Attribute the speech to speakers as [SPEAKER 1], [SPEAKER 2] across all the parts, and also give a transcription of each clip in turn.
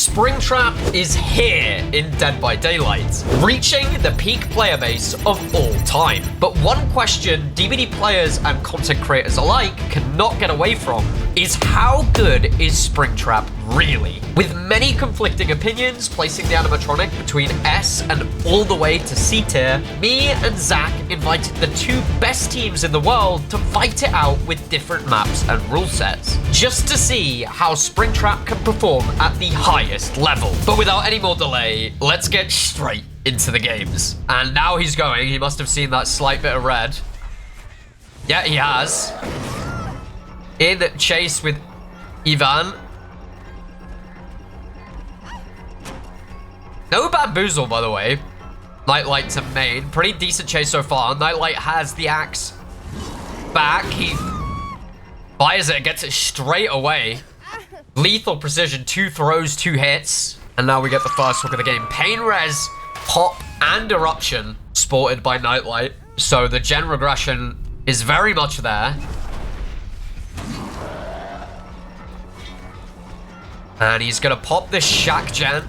[SPEAKER 1] Springtrap is here in Dead by Daylight, reaching the peak player base of all time. But one question DBD players and content creators alike cannot get away from is how good is Springtrap really? With many conflicting opinions placing the animatronic between S and all the way to C tier, me and Zach invited the two best teams in the world to fight it out with different maps and rule sets, just to see how Springtrap can perform at the highest level. But without any more delay, let's get straight into the games. And now he's going. He must have seen that slight bit of red. Yeah, he has. In chase with Ivan. No bamboozle, by the way. Nightlight to main. Pretty decent chase so far. Nightlight has the axe back. He fires it, gets it straight away. Lethal precision, 2 throws, 2 hits. And now we get the first hook of the game. Pain res, pop, and eruption sported by Nightlight. So the gen regression is very much there. And he's gonna pop this Shack gen.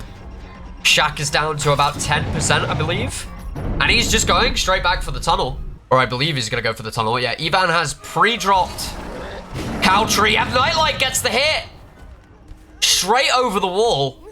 [SPEAKER 1] Shack is down to about 10%, I believe. And he's just going straight back for the tunnel. Or I believe he's gonna go for the tunnel. Yeah, Ivan has pre-dropped Cow Tree, and Nightlight gets the hit. Straight over the wall.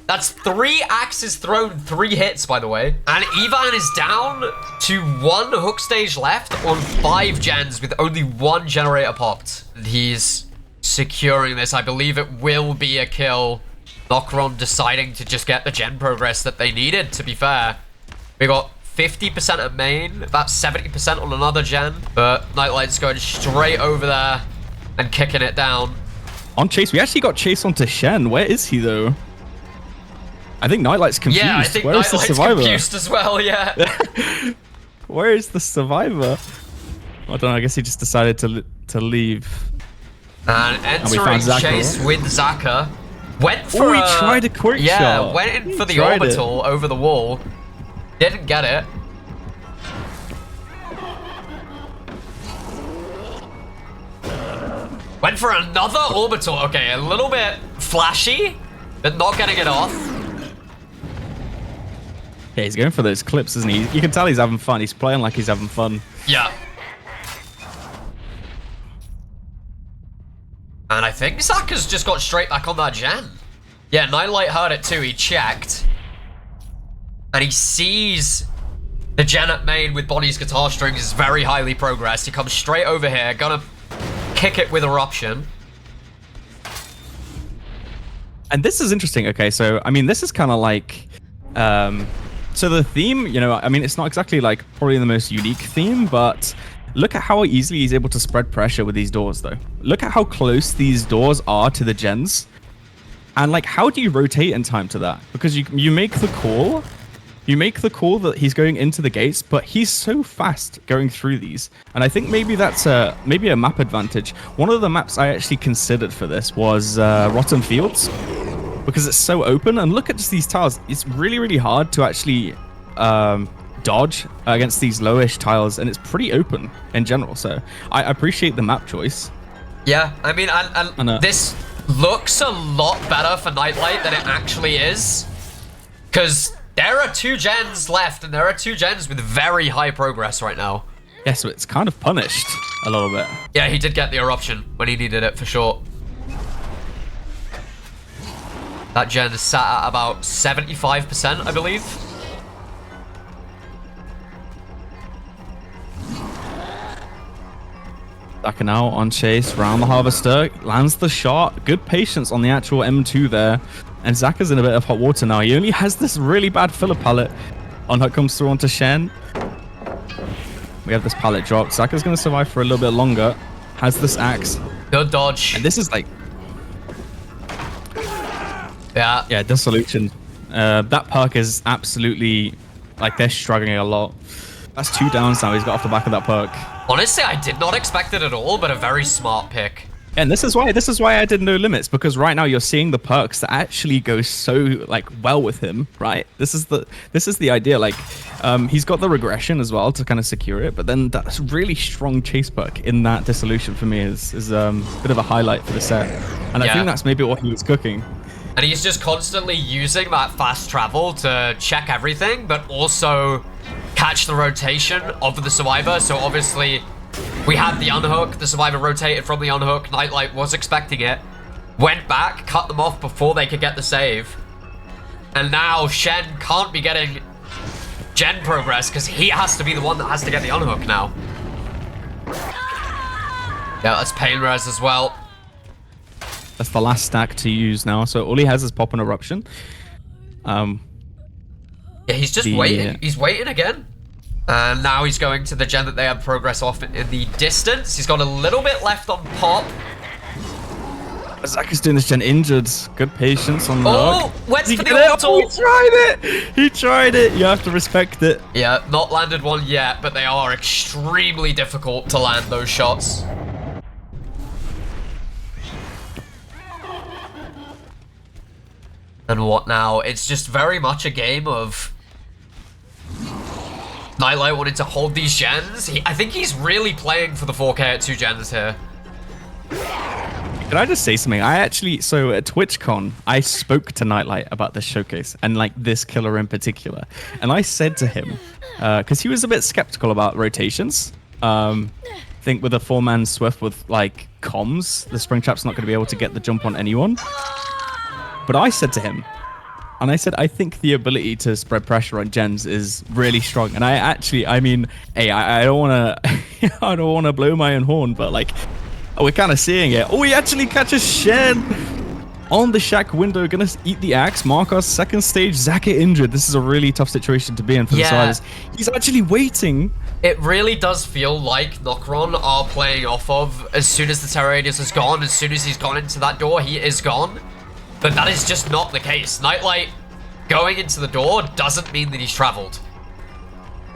[SPEAKER 1] That's 3 axes thrown, 3 hits, by the way. And Ivan is down to 1 hook stage left on 5 gens with only 1 generator popped. And he's securing this. I believe it will be a kill. Nokron deciding to just get the gen progress that they needed, to be fair. We got 50% at main, about 70% on another gen, but Nightlight's going straight over there and kicking it down.
[SPEAKER 2] On Chase, we actually got Chase onto Shen. Where is he, though? I think Nightlight's confused.
[SPEAKER 1] Yeah, I think
[SPEAKER 2] Where is the
[SPEAKER 1] Nightlight's
[SPEAKER 2] survivor?
[SPEAKER 1] confused as well, yeah.
[SPEAKER 2] Where is the survivor? I don't know, I guess he just decided to leave.
[SPEAKER 1] And entering chase with Zaka. Went for
[SPEAKER 2] he tried a quick shot.
[SPEAKER 1] Yeah, went in for the orbital over the wall. Didn't get it. Went for another orbital. Okay, a little bit flashy, but not getting it off.
[SPEAKER 2] Yeah, he's going for those clips, isn't he? You can tell he's having fun. He's playing like he's having fun.
[SPEAKER 1] Yeah. And I think Zaka's just got straight back on that gen. Yeah, Nightlight heard it too. He checked. And he sees the gen at main with Bonnie's guitar strings is very highly progressed. He comes straight over here. Gonna kick it with eruption.
[SPEAKER 2] And this is interesting. Okay, so, I mean, this is kind of like... so the theme, you know, I mean, it's not exactly like probably the most unique theme, but... Look at how easily he's able to spread pressure with these doors, though. Look at how close these doors are to the gens. And, like, how do you rotate in time to that? Because you make the call. You make the call that he's going into the gates, but he's so fast going through these. And I think maybe that's maybe a map advantage. One of the maps I actually considered for this was Rotten Fields. Because it's so open. And look at just these tiles. It's really, really hard to actually... dodge against these lowish tiles, and it's pretty open in general, so I appreciate the map choice.
[SPEAKER 1] Yeah, I mean, and this looks a lot better for Nightlight than it actually is, because there are 2 gens left, and there are 2 gens with very high progress right now.
[SPEAKER 2] Yeah, so it's kind of punished a little bit.
[SPEAKER 1] Yeah, he did get the eruption when he needed it, for sure. That gen is sat at about 75%, I believe.
[SPEAKER 2] Back now on Chase, round the harvester, lands the shot. Good patience on the actual M2 there. And Zaka's in a bit of hot water now. He only has this really bad filler pallet. Unhook comes through onto Shen. We have this pallet dropped. Zaka's going to survive for a little bit longer. Has this axe.
[SPEAKER 1] Good dodge.
[SPEAKER 2] And this is like...
[SPEAKER 1] Yeah.
[SPEAKER 2] Yeah, Dissolution. That perk is absolutely... Like, they're struggling a lot. That's 2 downs now he's got off the back of that perk.
[SPEAKER 1] Honestly, I did not expect it at all, but a very smart pick.
[SPEAKER 2] And this is why I did No Limits, because right now you're seeing the perks that actually go so like well with him, right? This is the idea. Like he's got the regression as well to kind of secure it, but then that really strong chase perk in that Dissolution for me is a bit of a highlight for the set. And I think that's maybe what he was cooking.
[SPEAKER 1] And he's just constantly using that fast travel to check everything, but also catch the rotation of the survivor. So obviously, we had the unhook. The survivor rotated from the unhook. Nightlight was expecting it. Went back, cut them off before they could get the save. And now Shen can't be getting gen progress because he has to be the one that has to get the unhook now. Yeah, that's pain res as well.
[SPEAKER 2] That's the last stack to use now. So all he has is pop and eruption.
[SPEAKER 1] Yeah, he's just waiting. He's waiting again. And now he's going to the gen that they have progress off in the distance. He's got a little bit left on pop.
[SPEAKER 2] Zach is doing this gen injured. Good patience on
[SPEAKER 1] Oh, went for the
[SPEAKER 2] orbital. He tried it. He tried it. You have to respect it.
[SPEAKER 1] Yeah, not landed one yet, but they are extremely difficult to land those shots. And what now? It's just very much a game of Nightlight wanted to hold these gens. I think he's really playing for the 4K at 2 gens here.
[SPEAKER 2] Can I just say something? So at TwitchCon, I spoke to Nightlight about this showcase and like this killer in particular. And I said to him, because he was a bit skeptical about rotations. I think with a 4-man Swift with like comms, the Springtrap's not going to be able to get the jump on anyone. But I said to him, and I said, I think the ability to spread pressure on gens is really strong. And I mean, hey, I don't want to, I don't want to blow my own horn, but like, we're kind of seeing it. Oh, he actually catches Shen on the shack window, gonna eat the axe. Marcos, second stage, Zaka injured. This is a really tough situation to be in for the Survivors. He's actually waiting.
[SPEAKER 1] It really does feel like Nokron are playing off of as soon as the Terror Radius is gone, as soon as he's gone into that door, he is gone. But that is just not the case. Nightlight going into the door doesn't mean that he's traveled.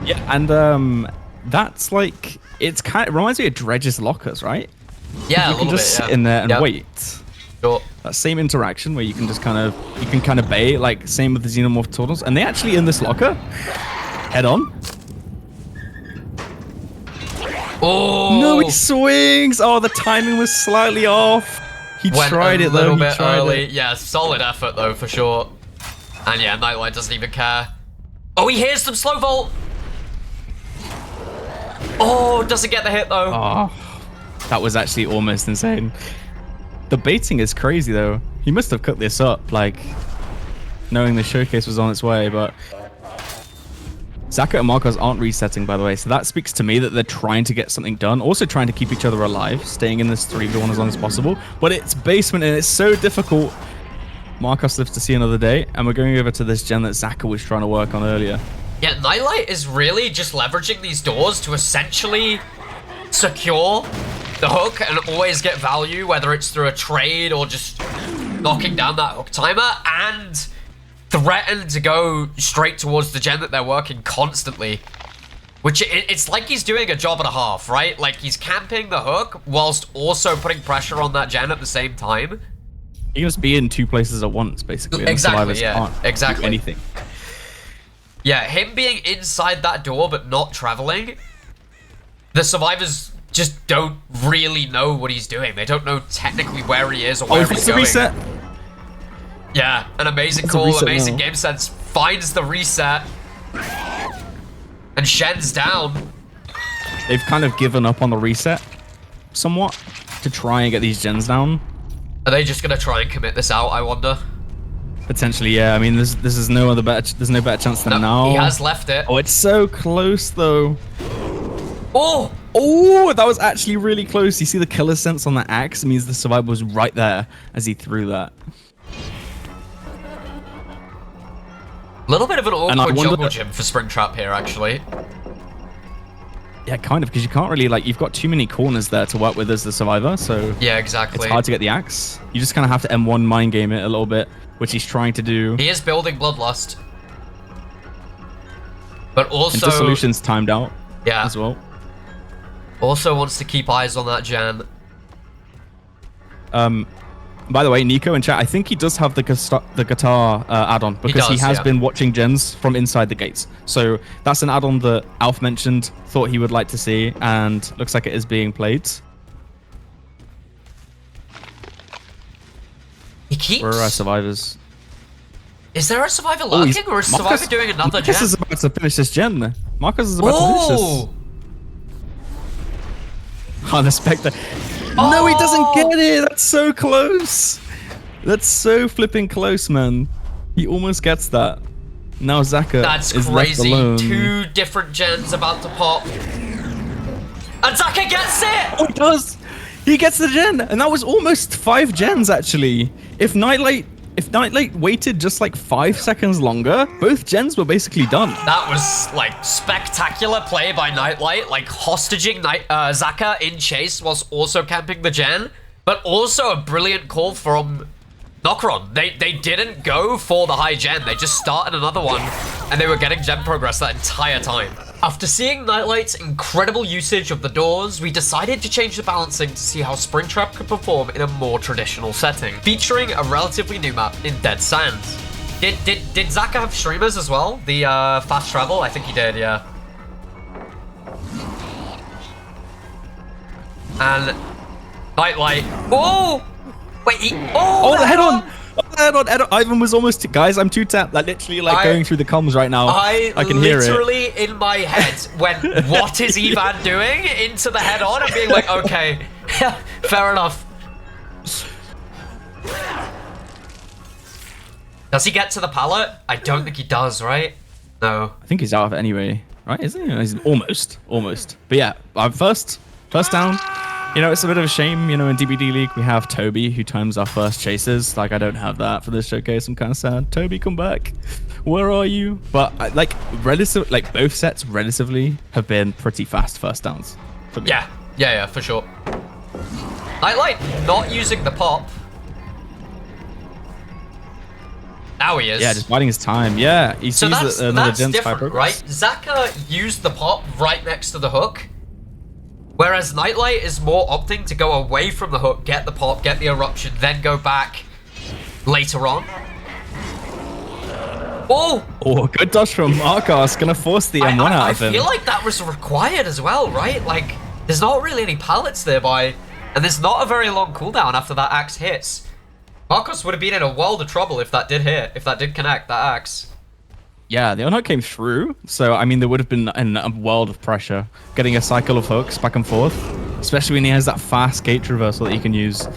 [SPEAKER 2] Yeah, and that's like, it reminds me of Dredge's lockers, right?
[SPEAKER 1] Yeah,
[SPEAKER 2] you can just sit in there and wait.
[SPEAKER 1] Sure.
[SPEAKER 2] That same interaction where you can just kind of bait, like same with the Xenomorph Turtles. And they actually in this locker, head on.
[SPEAKER 1] Oh!
[SPEAKER 2] No, he swings! Oh, the timing was slightly off. He tried it though.
[SPEAKER 1] A little bit early. Yeah, solid effort though, for sure. And yeah, Nightlight doesn't even care. Oh, he hears some slow vault. Oh, doesn't get the hit though.
[SPEAKER 2] Oh, that was actually almost insane. The baiting is crazy though. He must have cooked this up, like, knowing the showcase was on its way, but Zaka and Marcos aren't resetting, by the way, so that speaks to me that they're trying to get something done, also trying to keep each other alive, staying in this 3v1 as long as possible, but it's basement and it's so difficult. Marcos lives to see another day, and we're going over to this gen that Zaka was trying to work on earlier.
[SPEAKER 1] Yeah, Nightlight is really just leveraging these doors to essentially secure the hook and always get value, whether it's through a trade or just knocking down that hook timer, and threaten to go straight towards the gen that they're working constantly. Which, it's like he's doing a job and a half, right? Like, he's camping the hook whilst also putting pressure on that gen at the same time.
[SPEAKER 2] You can just be in 2 places at once, basically.
[SPEAKER 1] Exactly, yeah. Exactly.
[SPEAKER 2] Do anything.
[SPEAKER 1] Yeah, him being inside that door but not traveling, the survivors just don't really know what he's doing. They don't know technically where he is or where he's going.
[SPEAKER 2] Reset.
[SPEAKER 1] Yeah, an amazing call, amazing game sense. Finds the reset. And Shen's down.
[SPEAKER 2] They've kind of given up on the reset somewhat to try and get these gens down.
[SPEAKER 1] Are they just gonna try and commit this out, I wonder?
[SPEAKER 2] Potentially, yeah. I mean, there's no better chance than now.
[SPEAKER 1] He has left it.
[SPEAKER 2] Oh, it's so close though.
[SPEAKER 1] Oh!
[SPEAKER 2] Oh, that was actually really close. You see the killer sense on that axe? It means the survivor was right there as he threw that.
[SPEAKER 1] A little bit of an awkward jungle gym for Springtrap here, actually.
[SPEAKER 2] Yeah, kind of, because you can't really, like, you've got too many corners there to work with as the survivor, so...
[SPEAKER 1] Yeah, exactly.
[SPEAKER 2] It's hard to get the axe. You just kind of have to M1 mind game it a little bit, which he's trying to do.
[SPEAKER 1] He is building Bloodlust. But also...
[SPEAKER 2] And Dissolution's timed out as well.
[SPEAKER 1] Also wants to keep eyes on that gen.
[SPEAKER 2] By the way, Nico in chat, I think he does have the guitar add-on because he has been watching gens from inside the gates. So that's an add-on that Alf mentioned, thought he would like to see, and looks like it is being played.
[SPEAKER 1] He keeps...
[SPEAKER 2] Where are our survivors?
[SPEAKER 1] Is there a survivor lurking, or is survivor doing another gen?
[SPEAKER 2] Marcus is about to finish this gen. Marcus is about to finish this. Oh, the Spectre. Oh! No, he doesn't get it. That's so close. That's so flipping close, man. He almost gets that. Now Zaka is left alone.
[SPEAKER 1] 2 different gens about to pop. And Zaka gets it!
[SPEAKER 2] Oh, he does. He gets the gen. And that was almost 5 gens, actually. If Nightlight waited just like 5 seconds longer, both gens were basically done.
[SPEAKER 1] That was like spectacular play by Nightlight, like hostaging Zaka in chase whilst also camping the gen, but also a brilliant call from Nokron. They didn't go for the high gen, they just started another one, and they were getting gen progress that entire time. After seeing Nightlight's incredible usage of the doors, we decided to change the balancing to see how Springtrap could perform in a more traditional setting, featuring a relatively new map in Dead Sands. Did Zaka have streamers as well? The fast travel? I think he did, yeah. And Nightlight. Oh! Wait,
[SPEAKER 2] oh, the head on! Oh, head on! Ivan was almost... Guys, I'm 2-tapped. Like, literally, like, going through the comms right now. I can hear it.
[SPEAKER 1] Literally, in my head, went, what is Ivan doing? Into the head on and being like, okay, fair enough. Does he get to the pallet? I don't think he does, right? No.
[SPEAKER 2] I think he's out of it anyway, right? Isn't he? He's almost. But yeah, first down. You know, it's a bit of a shame, you know, in DBD League, we have Toby, who times our first chases. Like, I don't have that for this showcase. I'm kind of sad. Toby, come back. Where are you? But, like, both sets relatively have been pretty fast first downs for me.
[SPEAKER 1] Yeah, for sure. Nightlight not using the pop. Now he is.
[SPEAKER 2] Yeah, just biding his time. Yeah, he sees
[SPEAKER 1] that's
[SPEAKER 2] another gen's
[SPEAKER 1] different, right? Zaka used the pop right next to the hook. Whereas Nightlight is more opting to go away from the hook, get the pop, get the eruption, then go back later on. Oh!
[SPEAKER 2] Oh, good dodge from Marcos. Gonna force the M1 out of him.
[SPEAKER 1] I feel like that was required as well, right? Like, there's not really any pallets nearby, and there's not a very long cooldown after that axe hits. Marcos would have been in a world of trouble if that did hit, if that did connect, that axe.
[SPEAKER 2] Yeah, the unhook came through, so I mean there would have been a world of pressure getting a cycle of hooks back and forth, especially when he has that fast gate traversal that he can use.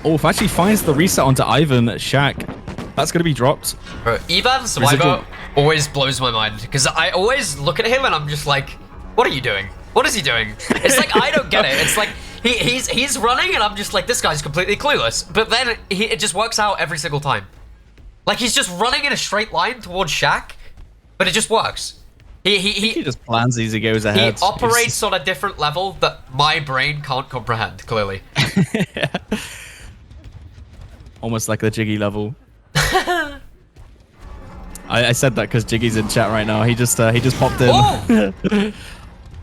[SPEAKER 2] Oh, if actually finds the reset onto Ivan at Shack, that's going to be dropped.
[SPEAKER 1] Bro, Ivan Survivor always blows my mind, because I always look at him and I'm just like, what are you doing? What is he doing? It's like, I don't get it. It's like, he's running and I'm just like, this guy's completely clueless. But then it just works out every single time. Like, he's just running in a straight line towards Shack, but it just works. He
[SPEAKER 2] just plans as he goes ahead.
[SPEAKER 1] He operates on a different level that my brain can't comprehend, clearly.
[SPEAKER 2] Yeah. Almost like the Jiggy level. I said that because Jiggy's in chat right now. He just popped in.
[SPEAKER 1] Oh!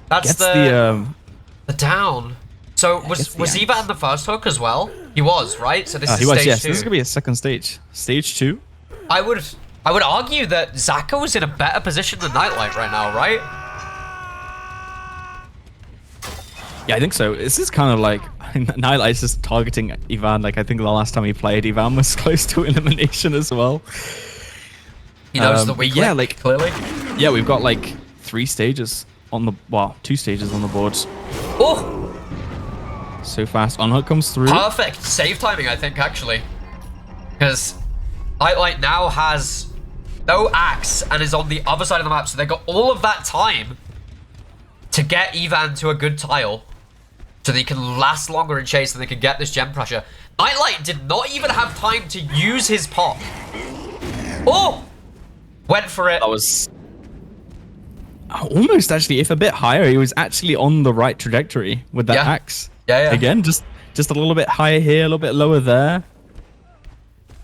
[SPEAKER 1] That's the down. So was Eva on the first hook as well? He was, right? So this is stage 2.
[SPEAKER 2] Yes. This is gonna be a second stage. Stage 2.
[SPEAKER 1] I would argue that Zaka was in a better position than Nightlight right now, right?
[SPEAKER 2] Yeah, I think so. This is kind of like Nightlight's just targeting Ivan. Like, I think the last time he played, Ivan was close to elimination as well.
[SPEAKER 1] He knows the weak link, like, clearly.
[SPEAKER 2] Yeah, we've got like 3 stages on the 2 stages on the boards.
[SPEAKER 1] Oh!
[SPEAKER 2] So fast. Unhook comes through.
[SPEAKER 1] Perfect save timing, I think, actually. Because Nightlight now has no axe and is on the other side of the map, so they got all of that time to get Ivan to a good tile so they can last longer in chase and they can get this gem pressure. Nightlight did not even have time to use his pop. Oh! Went for it.
[SPEAKER 2] That was almost, actually, if a bit higher, he was actually on the right trajectory with that axe.
[SPEAKER 1] Yeah.
[SPEAKER 2] Again, just a little bit higher here, a little bit lower there.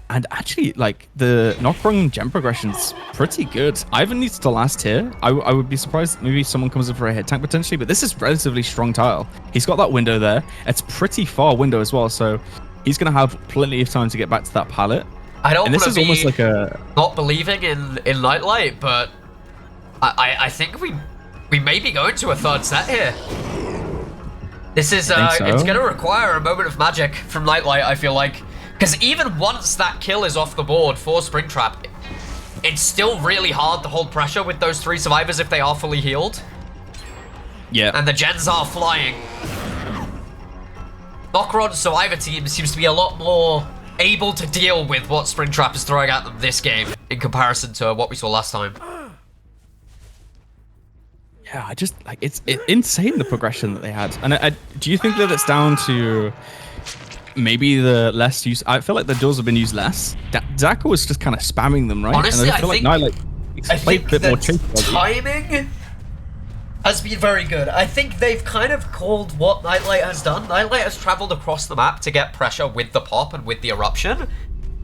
[SPEAKER 2] And actually, like, the Nokron gem progression's pretty good. Ivan needs to last here. I would be surprised maybe someone comes in for a hit tank potentially, but this is relatively strong tile. He's got that window there. It's pretty far window as well, so he's going to have plenty of time to get back to that pallet.
[SPEAKER 1] I don't want to be
[SPEAKER 2] almost like
[SPEAKER 1] not believing in Nightlight, but I think we may be going to a third set here. This is it's going to require a moment of magic from Nightlight, I feel like. Because even once that kill is off the board for Springtrap, it's still really hard to hold pressure with those 3 survivors if they are fully healed.
[SPEAKER 2] Yeah.
[SPEAKER 1] And the gens are flying. Nokron's survivor team seems to be a lot more able to deal with what Springtrap is throwing at them this game in comparison to what we saw last time.
[SPEAKER 2] Yeah, I just like it's insane the progression that they had. And do you think that it's down to maybe the less use? I feel like the duels have been used less. Zaka was just kind of spamming them, right?
[SPEAKER 1] Honestly,
[SPEAKER 2] and I feel like Nightlight played a bit more chase.
[SPEAKER 1] Timing has been very good. I think they've kind of called what Nightlight has done. Nightlight has traveled across the map to get pressure with the pop and with the eruption.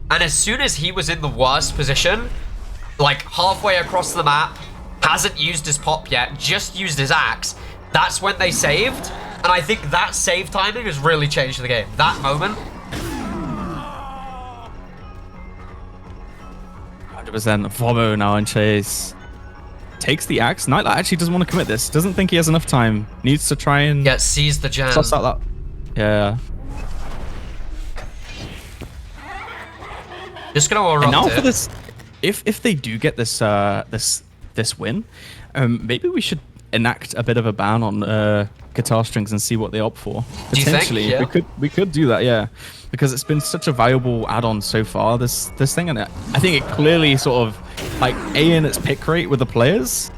[SPEAKER 1] And as soon as he was in the worst position, like halfway across the map, hasn't used his pop yet, just used his axe, that's when they saved. And I think that save timing has really changed the game. That moment.
[SPEAKER 2] 100%. Vobo now in chase. Takes the axe. Nightlight actually doesn't want to commit this. Doesn't think he has enough time. Needs to try and...
[SPEAKER 1] Yeah, seize the jam.
[SPEAKER 2] Suss out that. Yeah.
[SPEAKER 1] Just gonna erupt
[SPEAKER 2] and now
[SPEAKER 1] it.
[SPEAKER 2] for this... If they do get this this win, maybe we should enact a bit of a ban on guitar strings and see what they opt for. Potentially,
[SPEAKER 1] you think? Yeah.
[SPEAKER 2] we could do that, yeah, because it's been such a valuable add-on so far. This thing, and I think it clearly sort of like A, in its pick rate with the players,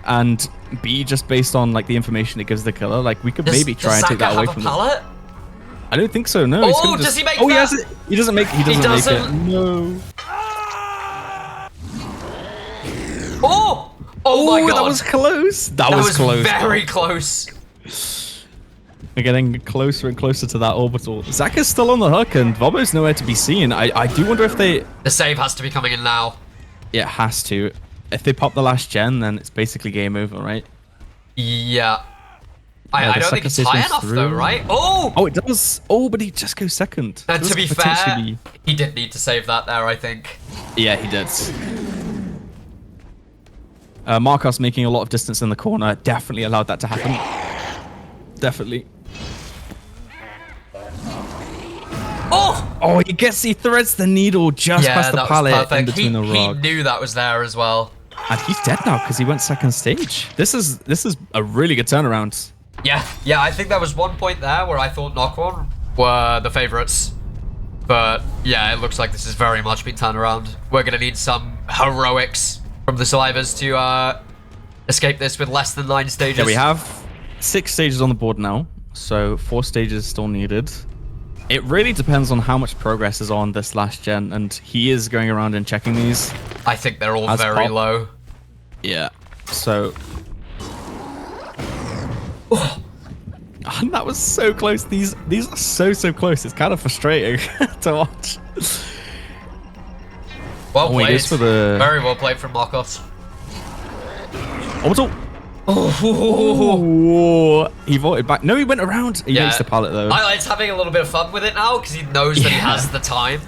[SPEAKER 2] and B, just based on like the information it gives the killer. Like we could maybe try and take that away from them. I don't think so. No.
[SPEAKER 1] Oh,
[SPEAKER 2] he's gonna
[SPEAKER 1] does he make
[SPEAKER 2] oh,
[SPEAKER 1] that?
[SPEAKER 2] He has it. He doesn't make. He doesn't make it. No.
[SPEAKER 1] Oh! Oh my god.
[SPEAKER 2] That was close. That was close.
[SPEAKER 1] Very close.
[SPEAKER 2] We're getting closer and closer to that orbital. Zach is still on the hook and Vobo's nowhere to be seen. I do wonder if they...
[SPEAKER 1] The save has to be coming in now.
[SPEAKER 2] Yeah, it has to. If they pop the last gen, then it's basically game over, right?
[SPEAKER 1] Yeah. I don't think it's high enough though, right? Oh!
[SPEAKER 2] Oh, it does. Oh, but he just goes second.
[SPEAKER 1] And to be fair, he did need to save that there, I think.
[SPEAKER 2] Yeah, he did. Marcos making a lot of distance in the corner definitely allowed that to happen. Definitely.
[SPEAKER 1] Oh!
[SPEAKER 2] Oh, he threads the needle just past the pallet in between the rocks.
[SPEAKER 1] He knew that was there as well.
[SPEAKER 2] And he's dead now because he went second stage. This is a really good turnaround.
[SPEAKER 1] Yeah, I think there was one point there where I thought Nokron were the favorites. But yeah, it looks like this has very much been turned around. We're gonna need some heroics from the survivors to escape this with less than 9 stages.
[SPEAKER 2] Yeah, we have 6 stages on the board now, so 4 stages still needed. It really depends on how much progress is on this last gen, and he is going around and checking these.
[SPEAKER 1] I think they're all very low.
[SPEAKER 2] Yeah, so... Oh, that was so close. These are so close. It's kind of frustrating to watch.
[SPEAKER 1] Well played.
[SPEAKER 2] For the...
[SPEAKER 1] Very well played from Marcos.
[SPEAKER 2] Orbital. Oh, he vaulted back. No, he went around. He makes the pallet though.
[SPEAKER 1] Nightlight's having a little bit of fun with it now because he knows that he has the time.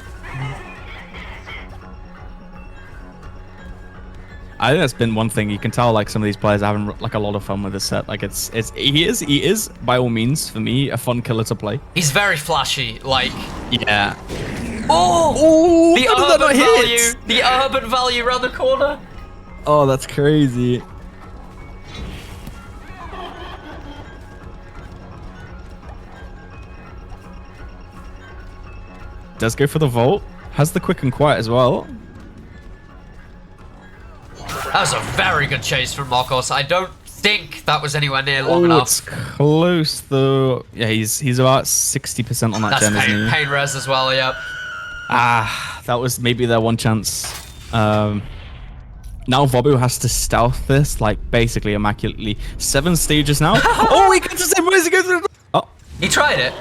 [SPEAKER 2] I think that's been one thing you can tell. Like some of these players are having like a lot of fun with this set. Like he is by all means for me a fun killer to play.
[SPEAKER 1] He's very flashy. Like
[SPEAKER 2] yeah.
[SPEAKER 1] Oh, the urban value. The urban value around the corner.
[SPEAKER 2] Oh, that's crazy. Does go for the vault. Has the quick and quiet as well.
[SPEAKER 1] That was a very good chase from Marcos. I don't think that was anywhere near long enough.
[SPEAKER 2] It's close though. Yeah, he's about 60% on that gen, isn't he?
[SPEAKER 1] Pain res as well, yep.
[SPEAKER 2] Ah, that was maybe their one chance. Now Vobo has to stealth this, like basically immaculately. 7 stages now. Oh, he gets the same way as he goes through. Oh,
[SPEAKER 1] he tried it.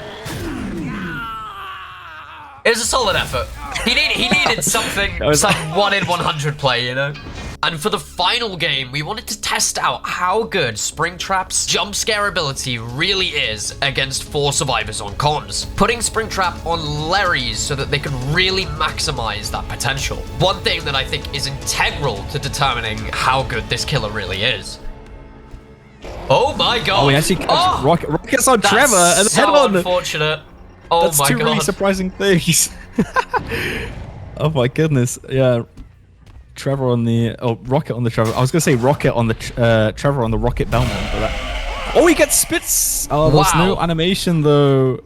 [SPEAKER 1] It was a solid effort. He needed something, some 1 in 100 play, you know? And for the final game, we wanted to test out how good Springtrap's jump scare ability really is against 4 survivors on comms. Putting Springtrap on Larry's so that they can really maximize that potential. One thing that I think is integral to determining how good this killer really is. Oh my god.
[SPEAKER 2] Oh, he actually Rockets on Trevor and
[SPEAKER 1] so
[SPEAKER 2] head on.
[SPEAKER 1] Unfortunate. Oh
[SPEAKER 2] That's
[SPEAKER 1] my god.
[SPEAKER 2] That's 2 really surprising things. Oh my goodness. Yeah. Trevor on the Rocket on the Trevor. I was gonna say Rocket on the Trevor on the Rocket Bellman, but that. Oh, he gets spits. Oh, there's no animation though.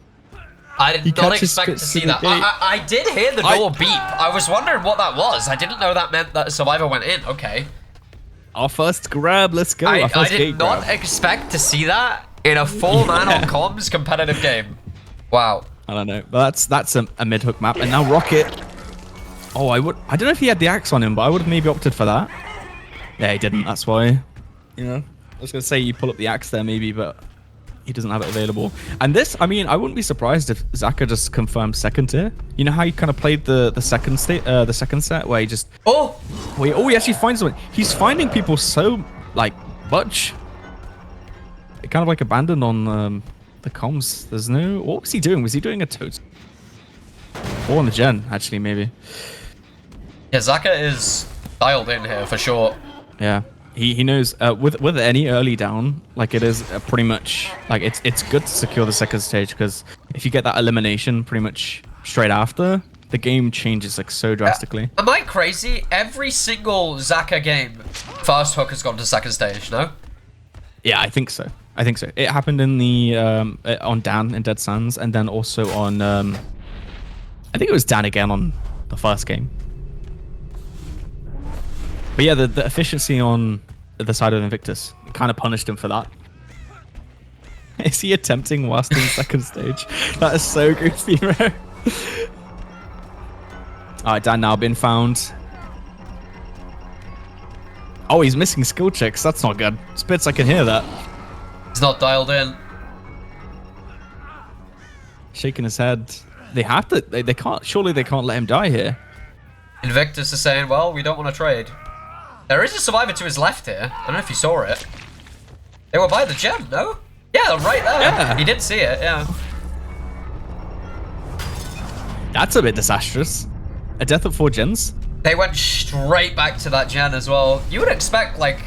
[SPEAKER 1] I did not expect to see that. I did hear the door beep. I was wondering what that was. I didn't know that meant that a survivor went in. Okay.
[SPEAKER 2] Our first grab. Let's go.
[SPEAKER 1] I did not expect to see that in a full man on comms competitive game. Wow.
[SPEAKER 2] I don't know, but that's a mid hook map, and now Rocket. Oh, I don't know if he had the axe on him, but I would have maybe opted for that. Yeah, he didn't. That's why. You know, I was gonna say you pull up the axe there maybe, but he doesn't have it available. And this, I mean, I wouldn't be surprised if Zaka just confirmed second tier. You know how he kind of played the second set where he just he actually finds someone. He's finding people so like much. It kind of like abandoned on the comms. There's no. What was he doing? Was he doing a toad? Or on the gen, actually, maybe.
[SPEAKER 1] Yeah, Zaka is dialed in here for sure.
[SPEAKER 2] Yeah, he knows with any early down, like it is pretty much like it's good to secure the second stage, because if you get that elimination pretty much straight after, the game changes like so drastically.
[SPEAKER 1] Am I crazy? Every single Zaka game, first hook has gone to second stage, no?
[SPEAKER 2] Yeah, I think so. I think so. It happened in the on Dan in Dead Sands, and then also on I think it was Dan again on the first game. But yeah, the efficiency on the side of Invictus kind of punished him for that. Is he attempting whilst in second stage? That is so goofy, bro. Alright, Dan now been found. Oh, he's missing skill checks. That's not good. Spitz, I can hear that.
[SPEAKER 1] He's not dialed in.
[SPEAKER 2] Shaking his head. They have to. They can't. Surely they can't let him die here.
[SPEAKER 1] Invictus is saying, well, we don't want to trade. There is a survivor to his left here. I don't know if you saw it. They were by the gem, no? Yeah, right there. Yeah. He did see it, yeah.
[SPEAKER 2] That's a bit disastrous. A death of 4 gens?
[SPEAKER 1] They went straight back to that gen as well. You would expect, like,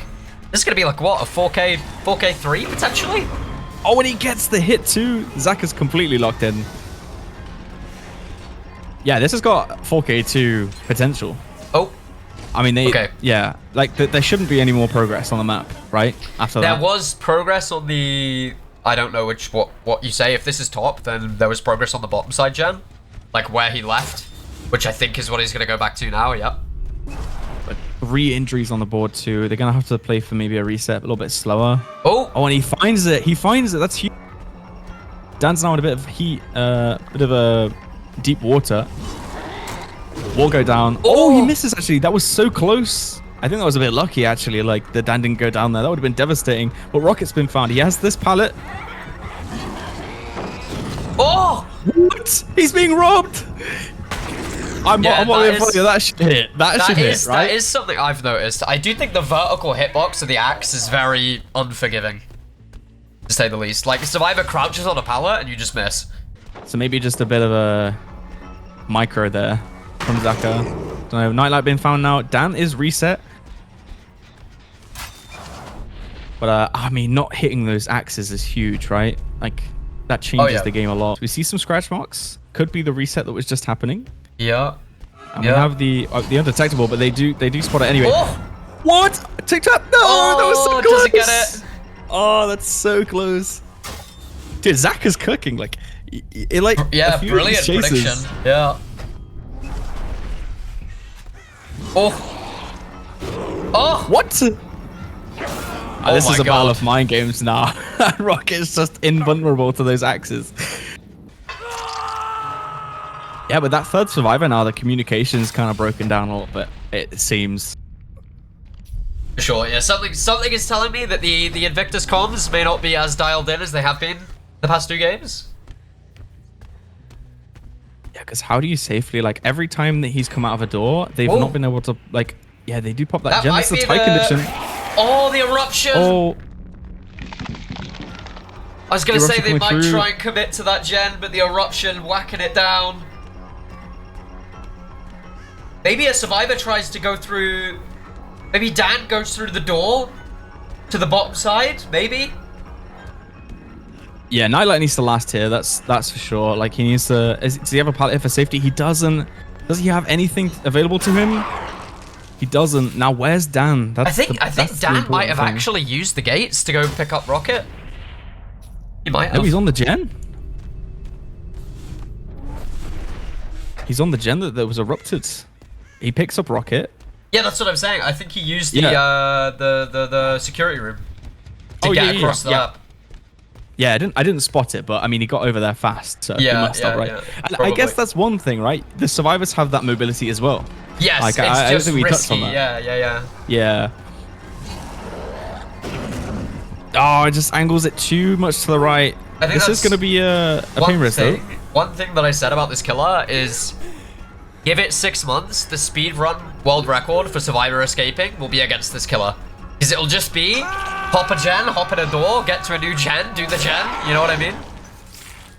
[SPEAKER 1] this is going to be like, what, a 4K 3 potentially?
[SPEAKER 2] Oh, and he gets the hit too. Zach is completely locked in. Yeah, this has got 4K2 potential.
[SPEAKER 1] Oh.
[SPEAKER 2] I mean, yeah, like there shouldn't be any more progress on the map, right? After that.
[SPEAKER 1] There was progress on the, I don't know what you say. If this is top, then there was progress on the bottom side gen, like where he left, which I think is what he's going to go back to now, yeah.
[SPEAKER 2] But 3 injuries on the board too. They're going to have to play for maybe a reset, a little bit slower.
[SPEAKER 1] Oh,
[SPEAKER 2] and he finds it. He finds it. That's huge. Dan's now in a bit of heat, bit of a deep water. Wall go down. Oh, he misses actually. That was so close. I think that was a bit lucky actually. Like the Dan didn't go down there. That would have been devastating. But Rocket's been found. He has this pallet.
[SPEAKER 1] Oh!
[SPEAKER 2] What? He's being robbed. I'm not going to tell you. That should hit. That should hit, right?
[SPEAKER 1] That is something I've noticed. I do think the vertical hitbox of the axe is very unforgiving, to say the least. Like, Survivor crouches on a pallet and you just miss.
[SPEAKER 2] So maybe just a bit of a micro there from Zaka. Don't know. Nightlight being found now. Dan is reset. But, I mean, not hitting those axes is huge, right? Like, that changes the game a lot. We see some scratch marks. Could be the reset that was just happening.
[SPEAKER 1] Yeah.
[SPEAKER 2] And we have the undetectable, but they do spot it anyway.
[SPEAKER 1] Oh!
[SPEAKER 2] What? TikTok? No, that was so close.
[SPEAKER 1] Doesn't get it.
[SPEAKER 2] Oh, that's so close. Dude, Zach is cooking. Like,
[SPEAKER 1] yeah, brilliant prediction. Yeah. Oh. Oh.
[SPEAKER 2] What? This is a battle of mind games now. Rocket's just invulnerable to those axes. Yeah, but that third survivor now, the communication's kind of broken down a little bit, it seems.
[SPEAKER 1] Sure, yeah. Something is telling me that the Invictus comms may not be as dialed in as they have been the past 2 games.
[SPEAKER 2] Yeah, because how do you safely, like, every time that he's come out of a door, they've not been able to, like, yeah, they do pop that gem. That's a tight condition.
[SPEAKER 1] Oh, the eruption!
[SPEAKER 2] Oh.
[SPEAKER 1] I was going to say they might try and commit to that gen, but the eruption whacking it down. Maybe a survivor tries to go through... Maybe Dan goes through the door to the bottom side, maybe?
[SPEAKER 2] Yeah, Nightlight needs to last here. That's for sure. Like he needs to. Does he have a pallet here for safety? He doesn't. Does he have anything available to him? He doesn't. Now where's Dan?
[SPEAKER 1] I think Dan might have actually used the gates to go pick up Rocket. He might have.
[SPEAKER 2] No, he's on the gen. He's on the gen that was erupted. He picks up Rocket.
[SPEAKER 1] Yeah, that's what I'm saying. I think he used the security room to get across the map.
[SPEAKER 2] Yeah, I didn't spot it, but I mean, he got over there fast, so he messed up, right? And I guess that's one thing, right? The survivors have that mobility as well.
[SPEAKER 1] Yes,
[SPEAKER 2] like,
[SPEAKER 1] it's
[SPEAKER 2] I
[SPEAKER 1] just
[SPEAKER 2] don't think we
[SPEAKER 1] risky.
[SPEAKER 2] touched on that.
[SPEAKER 1] Yeah.
[SPEAKER 2] Oh, it just angles it too much to the right.
[SPEAKER 1] I think
[SPEAKER 2] this is going to be a pain risk, though.
[SPEAKER 1] One thing that I said about this killer is, give it 6 months, the speedrun world record for survivor escaping will be against this killer. Because it'll just be hop a gen, hop in a door, get to a new gen, do the gen. You know what I mean?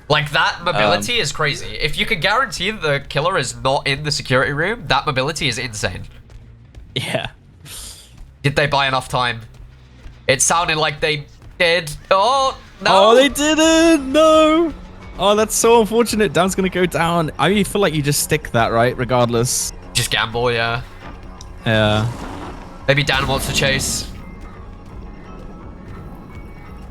[SPEAKER 1] Like, that mobility is crazy. If you can guarantee that the killer is not in the security room, that mobility is insane.
[SPEAKER 2] Yeah.
[SPEAKER 1] Did they buy enough time? It sounded like they did. Oh, no.
[SPEAKER 2] Oh, they didn't. No. Oh, that's so unfortunate. Dan's going to go down. I feel like you just stick that, right? Regardless.
[SPEAKER 1] Just gamble, yeah.
[SPEAKER 2] Yeah.
[SPEAKER 1] Maybe Dan wants to chase.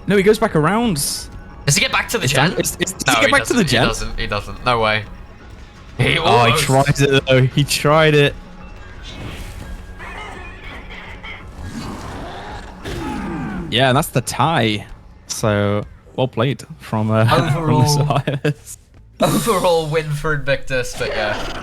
[SPEAKER 2] No, he goes back around.
[SPEAKER 1] Does he get back to the gen?
[SPEAKER 2] Does he get back to the gen?
[SPEAKER 1] He doesn't. No way. He
[SPEAKER 2] tried it, though. He tried it. Yeah, and that's the tie. So, well played from the survivors.
[SPEAKER 1] Overall win for Invictus, but yeah.